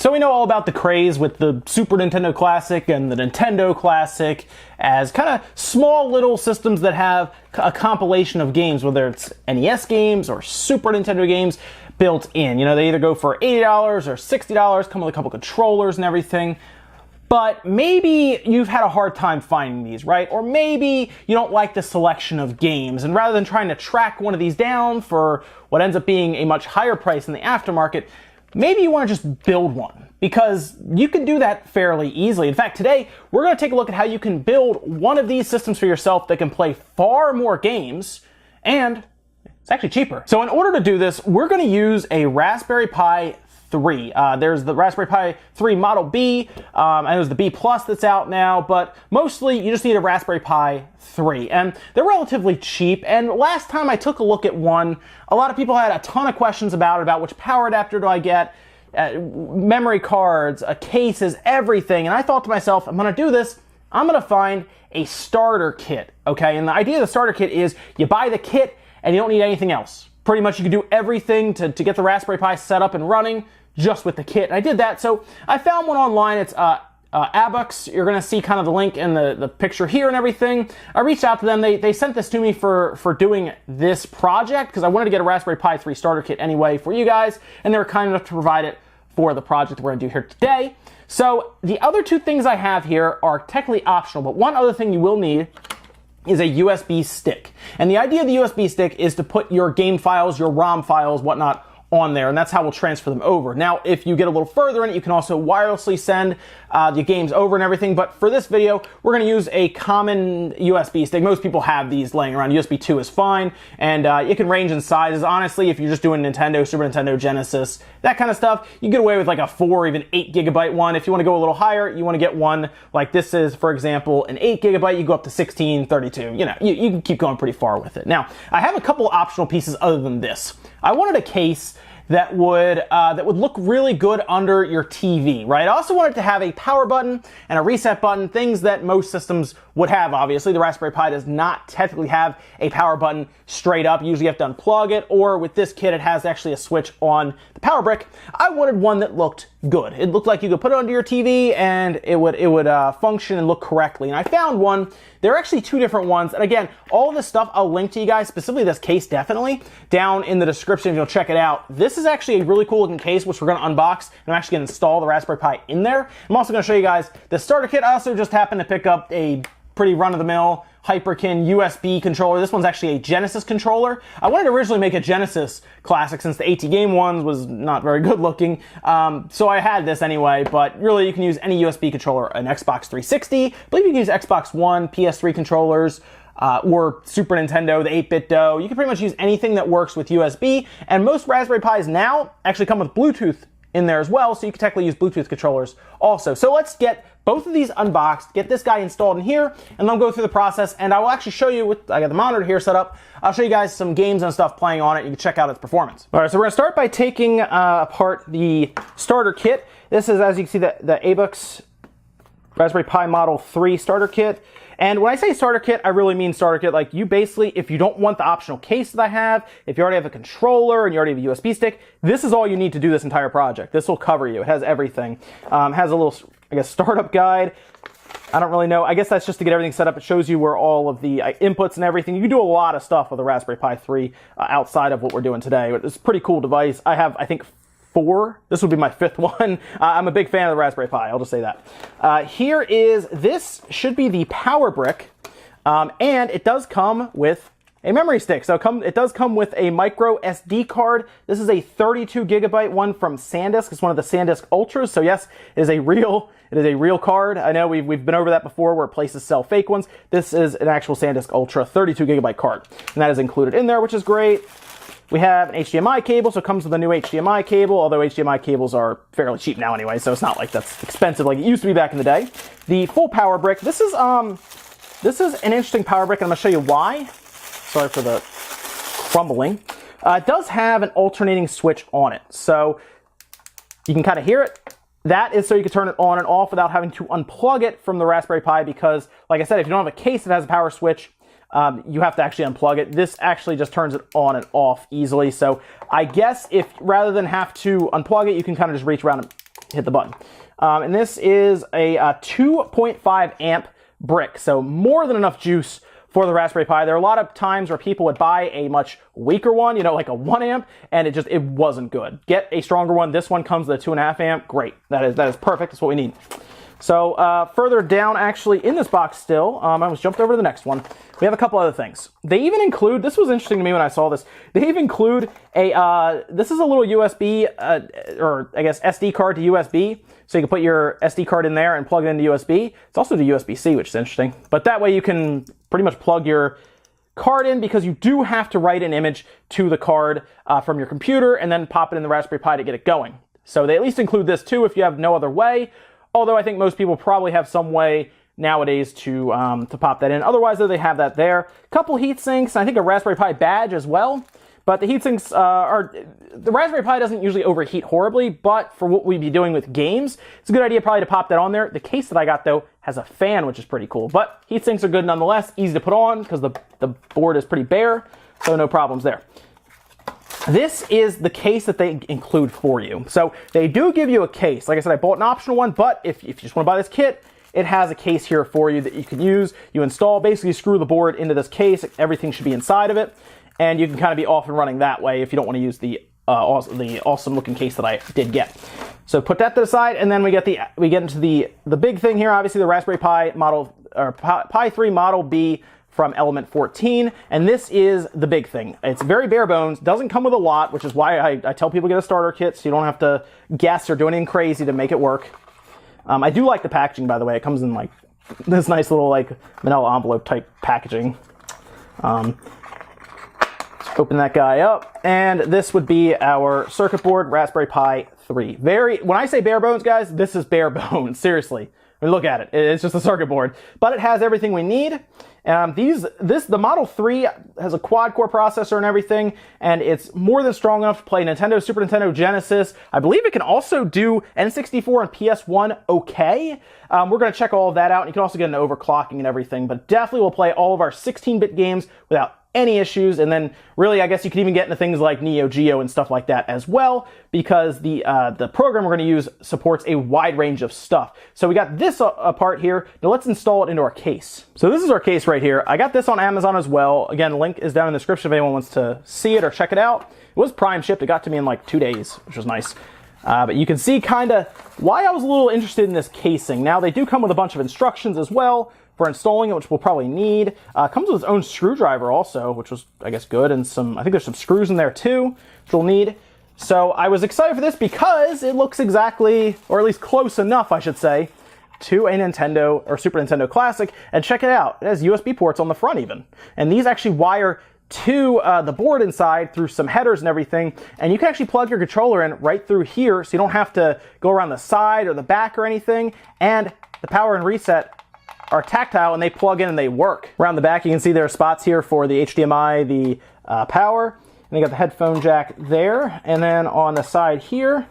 So we know all about the craze with the Super Nintendo Classic and the Nintendo Classic as kind of small little systems that have a compilation of games, whether it's NES games or Super Nintendo games built in. You know, they either go for $80 or $60, come with a couple controllers and everything. But maybe you've had a hard time finding these, right? Or maybe you don't like the selection of games, and rather than trying to track one of these down for what ends up being a much higher price in the aftermarket, maybe you want to just build one, because you can do that fairly easily. In fact, today we're going to take a look at how you can build one of these systems for yourself that can play far more games, and it's actually cheaper. So in order to do this, we're going to use a Raspberry Pi 3. There's the Raspberry Pi 3 Model B, and there's the B Plus that's out now, but mostly you just need a Raspberry Pi 3, and they're relatively cheap. And last time I took a look at one, a lot of people had a ton of questions about which power adapter do I get, memory cards, cases, everything. And I thought to myself, I'm going to do this, I'm going to find a starter kit, okay? And the idea of the starter kit is you buy the kit and you don't need anything else. Pretty much you can do everything to get the Raspberry Pi set up and running just with the kit. And I did that, so I found one online. It's ABOX. You're going to see kind of the link in the picture here and everything. I reached out to them. They sent this to me for doing this project because I wanted to get a Raspberry Pi 3 starter kit anyway for you guys, and they were kind enough to provide it for the project we're going to do here today. So the other two things I have here are technically optional, but one other thing you will need is a USB stick. And the idea of the USB stick is to put your game files, your ROM files, whatnot, on there, and that's how we'll transfer them over. Now, if you get a little further in it, you can also wirelessly send the games over and everything, but for this video, we're going to use a common USB stick. Most people have these laying around. USB 2 is fine, and it can range in sizes. Honestly, if you're just doing Nintendo, Super Nintendo, Genesis, that kind of stuff, you get away with like a 4 or even 8 gigabyte one. If you want to go a little higher, you want to get one like this is, for example, an 8 gigabyte, you go up to 16, 32. You know, you can keep going pretty far with it. Now, I have a couple optional pieces other than this. I wanted a case that would look really good under your TV, right? I also wanted to have a power button and a reset button, things that most systems would have, obviously. The Raspberry Pi does not technically have a power button straight up. You usually have to unplug it, or with this kit, it has actually a switch on the power brick. I wanted one that looked good. It looked like you could put it under your TV and it would function and look correctly. And I found one. There are actually two different ones. And again, all of this stuff I'll link to you guys, specifically this case definitely, down in the description if you'll check it out. This is actually a really cool looking case, which we're going to unbox, and I'm actually going to install the Raspberry Pi in there. I'm also going to show you guys the starter kit. I also just happened to pick up a pretty run-of-the-mill Hyperkin USB controller. This one's actually a Genesis controller. I wanted to originally make a Genesis classic since the AT Game ones was not very good looking. So I had this anyway, but really you can use any USB controller, an Xbox 360. I believe you can use Xbox One, PS3 controllers, or Super Nintendo, the 8-bit DOE. You can pretty much use anything that works with USB, and most Raspberry Pis now actually come with Bluetooth in there as well, so you can technically use Bluetooth controllers also. So let's get both of these unboxed, get this guy installed in here, and then go through the process, and I will actually show you, I got the monitor here set up, I'll show you guys some games and stuff playing on it. You can check out its performance. All right, so we're gonna start by taking apart the starter kit. This is, as you can see, the ABOX Raspberry Pi Model 3 starter kit. And when I say starter kit, I really mean starter kit. Like, you basically, if you don't want the optional case that I have, if you already have a controller and you already have a USB stick, this is all you need to do this entire project. This will cover you. It has everything. Has a little, I guess, startup guide. I don't really know. I guess that's just to get everything set up. It shows you where all of the inputs and everything. You can do a lot of stuff with a Raspberry Pi 3 outside of what we're doing today. It's a pretty cool device. I have, I think, 4. This would be my 5th one. I'm a big fan of the Raspberry Pi. I'll just say that. Here is, this should be the power brick, and it does come with a memory stick. So it does come with a micro SD card. This is a 32 gigabyte one from SanDisk. It's one of the SanDisk Ultras. So yes, it is a real card. I know we've been over that before where places sell fake ones. This is an actual SanDisk Ultra 32 gigabyte card, and that is included in there, which is great. We have an HDMI cable, so it comes with a new HDMI cable, although HDMI cables are fairly cheap now anyway, so it's not like that's expensive like it used to be back in the day. The full power brick. This is an interesting power brick, and I'm going to show you why. Sorry for the crumbling. It does have an alternating switch on it, so you can kind of hear it. That is so you can turn it on and off without having to unplug it from the Raspberry Pi, because, like I said, if you don't have a case that has a power switch, you have to actually unplug it. This actually just turns it on and off easily. So I guess if rather than have to unplug it, you can kind of just reach around and hit the button. And this is a 2.5 amp brick, so more than enough juice for the Raspberry Pi. There are a lot of times where people would buy a much weaker one, you know, like a 1 amp, and it wasn't good. Get a stronger one. This one comes with a 2.5 amp. Great. That is perfect. That's what we need. So further down, actually, in this box still, I almost jumped over to the next one. We have a couple other things. They even include, this was interesting to me when I saw this, they even include a, this is a little USB, or I guess SD card to USB. So you can put your SD card in there and plug it into USB. It's also to USB-C, which is interesting. But that way you can pretty much plug your card in, because you do have to write an image to the card from your computer and then pop it in the Raspberry Pi to get it going. So they at least include this too if you have no other way. Although I think most people probably have some way nowadays to pop that in. Otherwise, though, they have that there. Couple heat sinks, I think a Raspberry Pi badge as well. But the heat sinks the Raspberry Pi doesn't usually overheat horribly, but for what we'd be doing with games, it's a good idea probably to pop that on there. The case that I got, though, has a fan, which is pretty cool. But heat sinks are good nonetheless, easy to put on because the board is pretty bare, so no problems there. This is the case that they include for you. So they do give you a case. Like I said, I bought an optional one, but if you just want to buy this kit, it has a case here for you that you can use. You install, basically screw the board into this case. Everything should be inside of it, and you can kind of be off and running that way if you don't want to use the awesome looking case that I did get. So put that to the side, and then we get into the big thing here. Obviously, the Raspberry Pi Pi 3 Model B from Element 14, and this is the big thing. It's very bare bones, doesn't come with a lot, which is why I tell people get a starter kit so you don't have to guess or do anything crazy to make it work. I do like the packaging, by the way. It comes in like this nice little like manila envelope type packaging. Let's open that guy up, and this would be our circuit board, Raspberry Pi 3. When I say bare bones, guys, this is bare bones, seriously. I mean, look at it. It's just a circuit board, but it has everything we need. The Model 3 has a quad-core processor and everything, and it's more than strong enough to play Nintendo, Super Nintendo, Genesis. I believe it can also do N64 and PS1 okay. We're going to check all of that out, and you can also get an overclocking and everything, but definitely will play all of our 16-bit games without any issues. And then really, I guess you could even get into things like Neo Geo and stuff like that as well, because the program we're going to use supports a wide range of stuff. So we got this apart here. Now let's install it into our case. So this is our case right here. I got this on Amazon as well. Again, the link is down in the description if anyone wants to see it or check it out. It was prime shipped. It got to me in like 2 days, which was nice. But you can see kind of why I was a little interested in this casing. Now they do come with a bunch of instructions as well for installing it, which we'll probably need. Comes with its own screwdriver also, which was, I guess, good, and I think there's some screws in there too, which we'll need. So I was excited for this because it looks exactly, or at least close enough, I should say, to a Nintendo or Super Nintendo Classic. And check it out, it has USB ports on the front even. And these actually wire to the board inside through some headers and everything, and you can actually plug your controller in right through here, so you don't have to go around the side or the back or anything. And the power and reset are tactile, and they plug in and they work. Around the back you can see there are spots here for the HDMI, the power, and you got the headphone jack there. And then on the side here,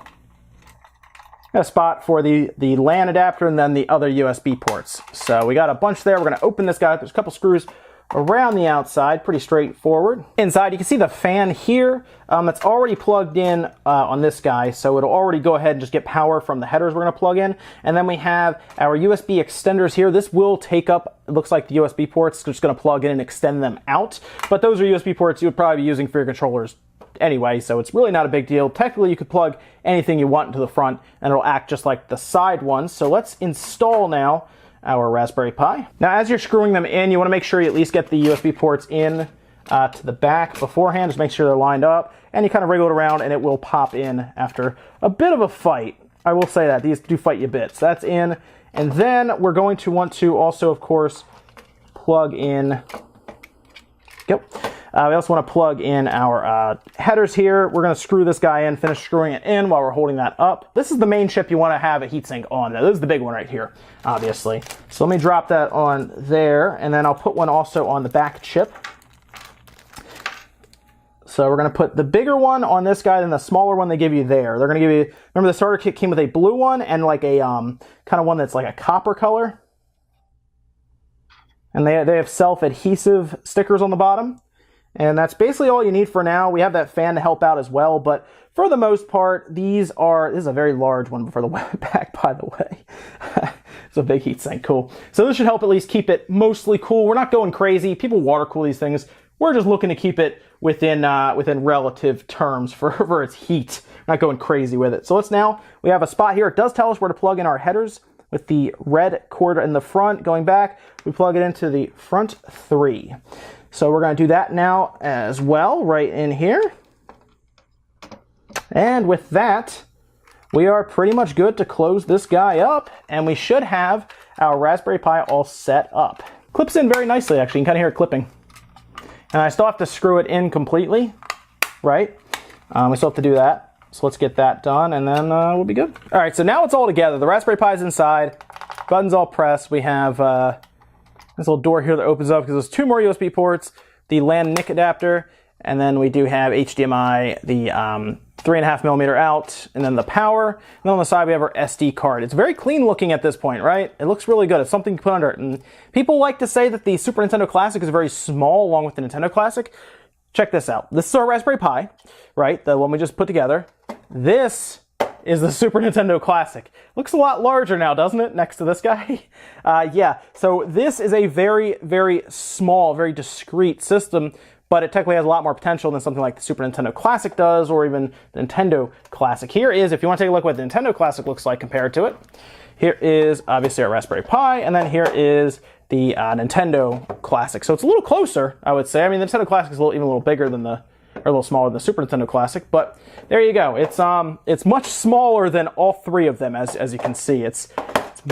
got a spot for the LAN adapter and then the other USB ports. So we got a bunch there. We're going to open this guy up. There's a couple screws around the outside, pretty straightforward. Inside you can see the fan here. It's already plugged in on this guy, so it'll already go ahead and just get power from the headers we're going to plug in. And then we have our USB extenders here. This will take up, it looks like, the USB ports. Just going to plug in and extend them out, but those are USB ports you would probably be using for your controllers anyway, so it's really not a big deal. Technically you could plug anything you want into the front and it'll act just like the side ones. So let's install now our Raspberry Pi. Now as you're screwing them in, you want to make sure you at least get the USB ports in to the back beforehand. Just make sure they're lined up, and you kind of wriggle it around and it will pop in after a bit of a fight. I will say that these do fight you a bit. So that's in, and then we're going to want to also, of course, plug in. Yep. We also want to plug in our headers here. We're going to screw this guy in, finish screwing it in while we're holding that up. This is the main chip you want to have a heatsink on. Now, this is the big one right here, obviously. So let me drop that on there, and then I'll put one also on the back chip. So we're going to put the bigger one on this guy, then the smaller one they give you there. They're going to give you, remember the starter kit came with a blue one and like a kind of one that's like a copper color. And they have self-adhesive stickers on the bottom. And that's basically all you need for now. We have that fan to help out as well, but for the most part, this is a very large one for the back, by the way. It's a big heatsink, cool. So this should help at least keep it mostly cool. We're not going crazy. People water cool these things. We're just looking to keep it within relative terms for its heat. We're not going crazy with it. So we have a spot here. It does tell us where to plug in our headers with the red cord in the front. Going back, we plug it into the front 3. So we're going to do that now as well, right in here. And with that, we are pretty much good to close this guy up, and we should have our Raspberry Pi all set up. Clips in very nicely, actually. You can kind of hear it clipping. And I still have to screw it in completely, right? We still have to do that. So let's get that done, and then we'll be good. All right, so now it's all together. The Raspberry Pi is inside. Buttons all pressed. We have this little door here that opens up because there's 2 more USB ports, the LAN NIC adapter, and then we do have HDMI, the 3.5mm out, and then the power. And then on the side we have our SD card. It's very clean looking at this point, right? It looks really good. It's something to put under it. And people like to say that the Super Nintendo Classic is very small along with the Nintendo Classic. Check this out. This is our Raspberry Pi, right? The one we just put together. This is the Super Nintendo Classic. Looks a lot larger now, doesn't it, next to this guy? Yeah, so this is a very, very small, very discrete system, but it technically has a lot more potential than something like the Super Nintendo Classic does, or even the Nintendo Classic. Here is, if you want to take a look at what the Nintendo Classic looks like compared to it, here is obviously our Raspberry Pi, and then here is the Nintendo Classic. So it's a little closer, I would say. I mean, the Nintendo Classic is even a little bigger than or a little smaller than the Super Nintendo Classic, but there you go. It's much smaller than all 3 of them, as you can see. It's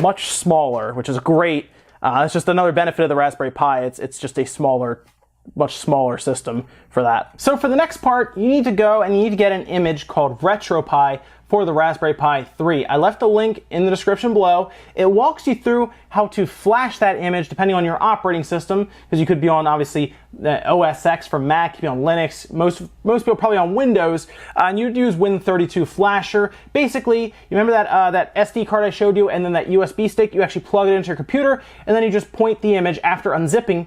much smaller, which is great. It's just another benefit of the Raspberry Pi. It's just a much smaller system for that. So for the next part, you need to go and you need to get an image called RetroPie for the Raspberry Pi 3. I left a link in the description below. It walks you through how to flash that image depending on your operating system, because you could be on, obviously, the OS X for Mac, you could be on Linux, most people probably on Windows, and you'd use Win32 Flasher. Basically, you remember that SD card I showed you and then that USB stick? You actually plug it into your computer, and then you just point the image after unzipping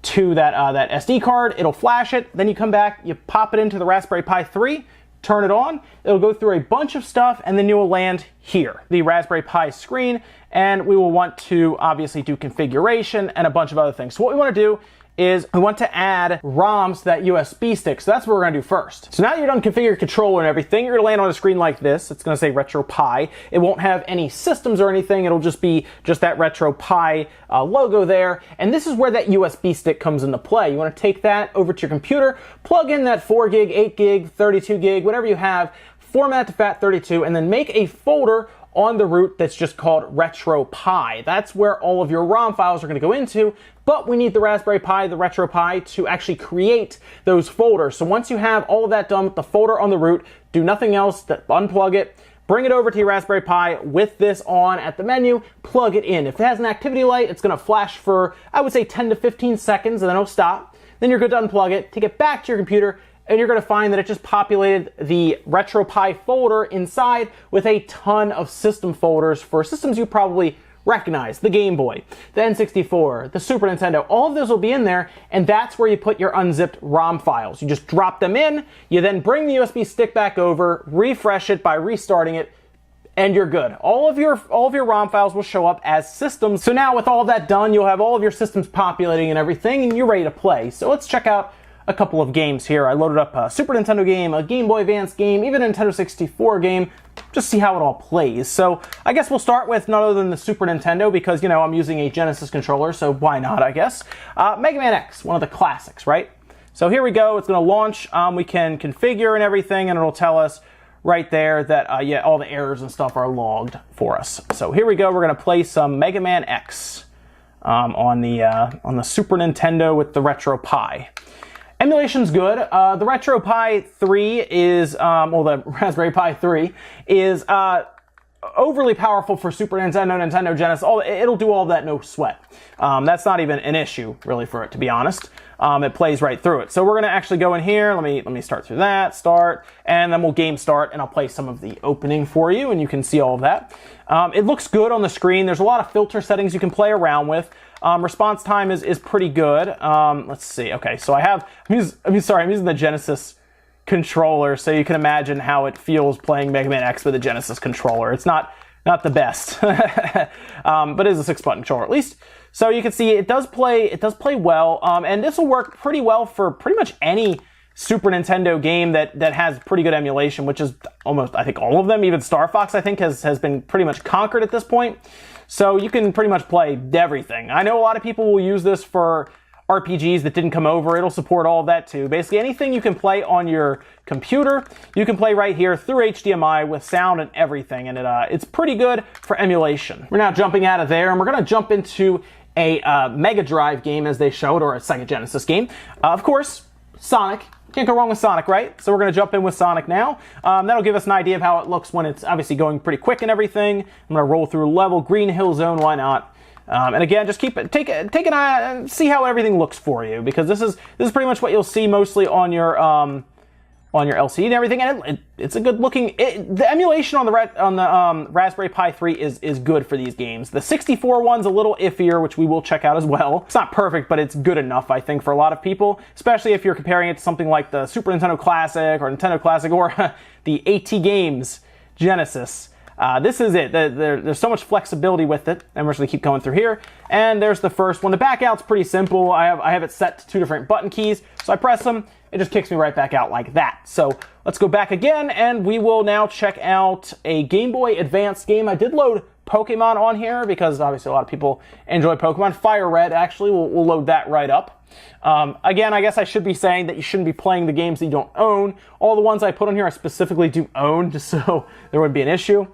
to that SD card. It'll flash it, then you come back, you pop it into the Raspberry Pi 3, turn it on, it'll go through a bunch of stuff, and then you will land here, the Raspberry Pi screen, and we will want to obviously do configuration and a bunch of other things. So what we want to do is we want to add ROMs to that USB stick. So that's what we're going to do first. So now that you're done configuring your controller and everything, you're going to land on a screen like this. It's going to say RetroPie. It won't have any systems or anything. It'll just be that RetroPie logo there. And this is where that USB stick comes into play. You want to take that over to your computer, plug in that 4 gig, 8 gig, 32 gig, whatever you have, format to FAT32, and then make a folder on the root that's just called RetroPie. That's where all of your ROM files are going to go into, but we need the Raspberry Pi, the RetroPie, to actually create those folders. So once you have all of that done with the folder on the root, do nothing else, unplug it, bring it over to your Raspberry Pi with this on at the menu, plug it in. If it has an activity light, it's going to flash for, I would say, 10 to 15 seconds, and then it'll stop. Then you're good to unplug it, take it back to your computer, and you're going to find that it just populated the RetroPie folder inside with a ton of system folders for systems you probably recognize. The Game Boy, the N64, the Super Nintendo, all of those will be in there, and that's where you put your unzipped ROM files. You just drop them in, you then bring the USB stick back over, refresh it by restarting it, and you're good. All of your ROM files will show up as systems. So now with all of that done, you'll have all of your systems populating and everything, and you're ready to play. So let's check out a couple of games here. I loaded up a Super Nintendo game, a Game Boy Advance game, even a Nintendo 64 game, just see how it all plays. So I guess we'll start with none other than the Super Nintendo because, you know, I'm using a Genesis controller, so why not, I guess. Mega Man X, one of the classics, right? So here we go, it's gonna launch, we can configure and everything, and it'll tell us right there that, yeah, all the errors and stuff are logged for us. So here we go, we're gonna play some Mega Man X on the Super Nintendo with the RetroPie. Emulation's good. The RetroPie 3 is, well, the Raspberry Pi 3 is overly powerful for Super Nintendo, Nintendo Genesis. It'll do all that, no sweat. That's not even an issue, really, for it, to be honest. It plays right through it. So we're gonna actually go in here. Let me start through that, start, and then we'll game start, and I'll play some of the opening for you, and you can see all of that. It looks good on the screen. There's a lot of filter settings you can play around with. Response time is pretty good. Let's see. Okay, so I'm using the Genesis controller, so you can imagine how it feels playing Mega Man X with a Genesis controller. It's not the best, but it is a 6-button controller at least. So you can see it does play well, and this will work pretty well for pretty much any Super Nintendo game that has pretty good emulation, which is almost, I think, all of them. Even Star Fox, I think, has been pretty much conquered at this point. So you can pretty much play everything. I know a lot of people will use this for RPGs that didn't come over. It'll support all of that too. Basically anything you can play on your computer, you can play right here through HDMI with sound and everything, and it's pretty good for emulation. We're now jumping out of there, and we're going to jump into a Mega Drive game as they showed, or a Sega Genesis game. Of course, Sonic. Can't go wrong with Sonic, right? So we're going to jump in with Sonic now. That'll give us an idea of how it looks when it's obviously going pretty quick and everything. I'm going to roll through level, Green Hill Zone, why not? And again, just take an eye and see how everything looks for you, because this is pretty much what you'll see mostly on your LCD and everything, and it's a good looking. The emulation on the Raspberry Pi 3 is good for these games. The 64 one's a little iffier, which we will check out as well. It's not perfect, but it's good enough, I think, for a lot of people, especially if you're comparing it to something like the Super Nintendo Classic or Nintendo Classic or the AT Games Genesis. This is it. There's so much flexibility with it, and we're just going to keep going through here. And there's the first one. The back out's pretty simple. I have it set to 2 different button keys, so I press them. It just kicks me right back out like that. So let's go back again, and we will now check out a Game Boy Advance game. I did load Pokemon on here because obviously a lot of people enjoy Pokemon. Fire Red, actually, we'll load that right up. Again, I guess I should be saying that you shouldn't be playing the games that you don't own. All the ones I put on here I specifically do own, just so there wouldn't be an issue.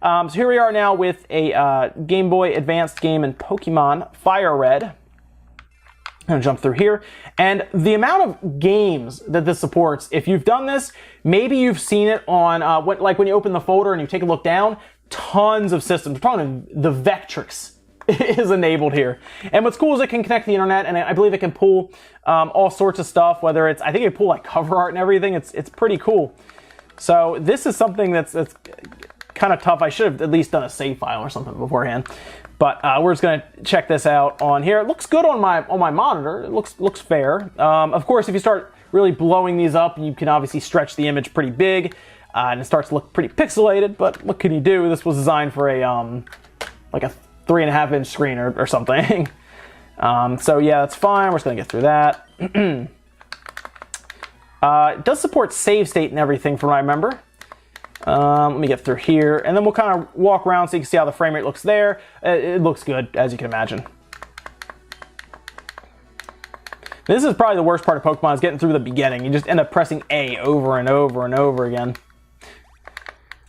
So here we are now with a Game Boy Advanced game in Pokemon Fire Red. I'm going to jump through here. And the amount of games that this supports, if you've done this, maybe you've seen it on, like when you open the folder and you take a look down, tons of systems. Probably the Vectrix is enabled here. And what's cool is it can connect to the internet, and I believe it can pull all sorts of stuff, whether it's, I think it can pull like cover art and everything. It's pretty cool. So this is something that's kind of tough. I should have at least done a save file or something beforehand, but we're just going to check this out on here. It looks good on my monitor. It looks fair. Of course, if you start really blowing these up, you can obviously stretch the image pretty big, and it starts to look pretty pixelated. But what can you do? This was designed for a like a 3.5-inch screen or something. So yeah, that's fine. We're just going to get through that. It does support save state and everything, from what I remember. Let me get through here, and then we'll kind of walk around so you can see how the frame rate looks there. It looks good, as you can imagine. This is probably the worst part of Pokemon, is getting through the beginning. You just end up pressing A over and over and over again.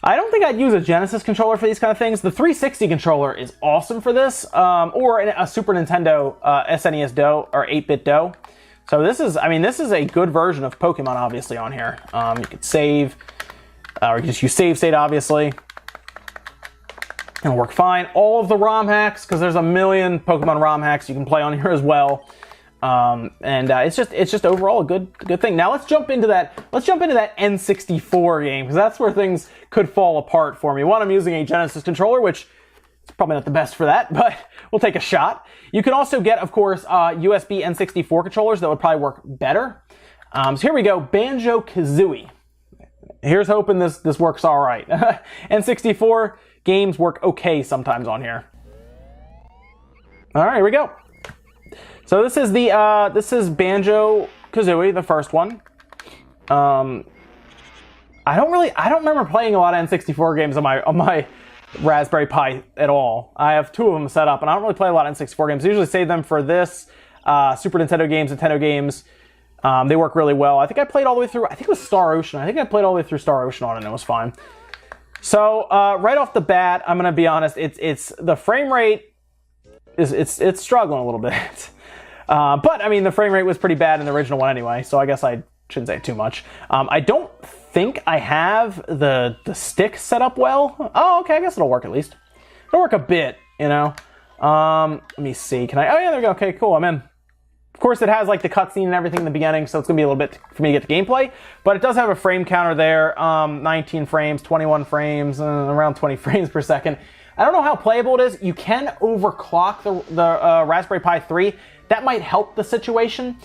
I don't think I'd use a Genesis controller for these kind of things. The 360 controller is awesome for this, or a Super Nintendo SNES Do or 8-bit Do. So this is a good version of Pokemon, obviously, on here. You could save. Or you can just use save state, obviously. It'll work fine. All of the ROM hacks, because there's a million Pokemon ROM hacks you can play on here as well. It's just overall a good thing. Now let's jump into that N64 game, because that's where things could fall apart for me. One, I'm using a Genesis controller, which is probably not the best for that, but we'll take a shot. You can also get, of course, USB N64 controllers that would probably work better. So here we go, Banjo-Kazooie. Here's hoping this works all right. N64 games work okay sometimes on here. All right, here we go. So this is Banjo-Kazooie, the first one. I don't remember playing a lot of N64 games on my Raspberry Pi at all. I have 2 of them set up, and I don't really play a lot of N64 games. I usually save them for this, Super Nintendo games, Nintendo games. They work really well. I think I played all the way through, I think it was Star Ocean. I think I played all the way through Star Ocean on it, and it was fine. So, right off the bat, I'm going to be honest, it's the frame rate it's struggling a little bit. But, I mean, the frame rate was pretty bad in the original one anyway, so I guess I shouldn't say too much. I don't think I have the stick set up well. Oh, okay, I guess it'll work at least. It'll work a bit, you know. Let me see, can I, oh yeah, there we go, okay, cool, I'm in. Of course, it has like the cutscene and everything in the beginning, so it's going to be a little bit for me to get the gameplay. But it does have a frame counter there, 19 frames, 21 frames, around 20 frames per second. I don't know how playable it is. You can overclock the Raspberry Pi 3. That might help the situation.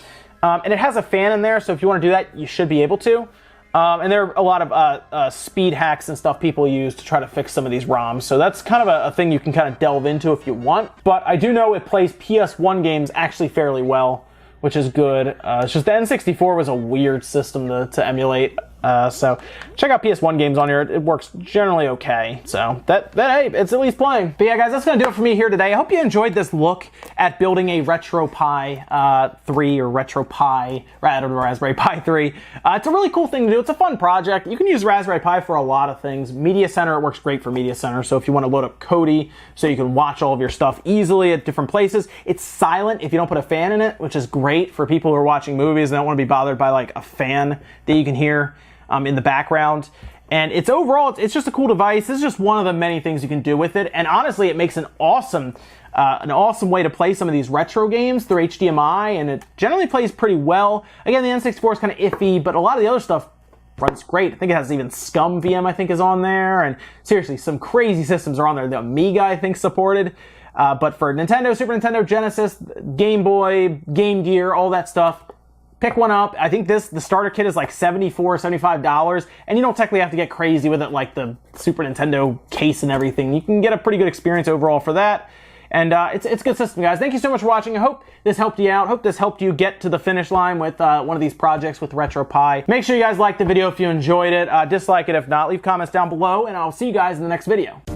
And it has a fan in there, so if you want to do that, you should be able to. And there are a lot of speed hacks and stuff people use to try to fix some of these ROMs. So that's kind of a thing you can kind of delve into if you want. But I do know it plays PS1 games actually fairly well, which is good. It's just the N64 was a weird system to emulate. So check out PS1 games on here. It works generally okay. So hey, it's at least playing. But yeah, guys, that's gonna do it for me here today. I hope you enjoyed this look at building a RetroPie 3 or RetroPie, rather than Raspberry Pi 3. It's a really cool thing to do. It's a fun project. You can use Raspberry Pi for a lot of things. Media Center, it works great for Media Center. So if you want to load up Kodi so you can watch all of your stuff easily at different places. It's silent if you don't put a fan in it, which is great for people who are watching movies and don't want to be bothered by like a fan that you can hear in the background. And it's overall, it's just a cool device. This is just one of the many things you can do with it. And honestly, it makes an awesome way to play some of these retro games through HDMI, and it generally plays pretty well. Again, the N64 is kind of iffy, but a lot of the other stuff runs great. I think it has even Scum VM, I think, is on there. And seriously, some crazy systems are on there. The Amiga, I think, supported. But for Nintendo, Super Nintendo, Genesis, Game Boy, Game Gear, all that stuff, pick one up. I think the starter kit is like $74, $75, and you don't technically have to get crazy with it like the Super Nintendo case and everything. You can get a pretty good experience overall for that. And it's a good system, guys. Thank you so much for watching. I hope this helped you out. Hope this helped you get to the finish line with one of these projects with RetroPie. Make sure you guys like the video if you enjoyed it. Dislike it if not. Leave comments down below, and I'll see you guys in the next video.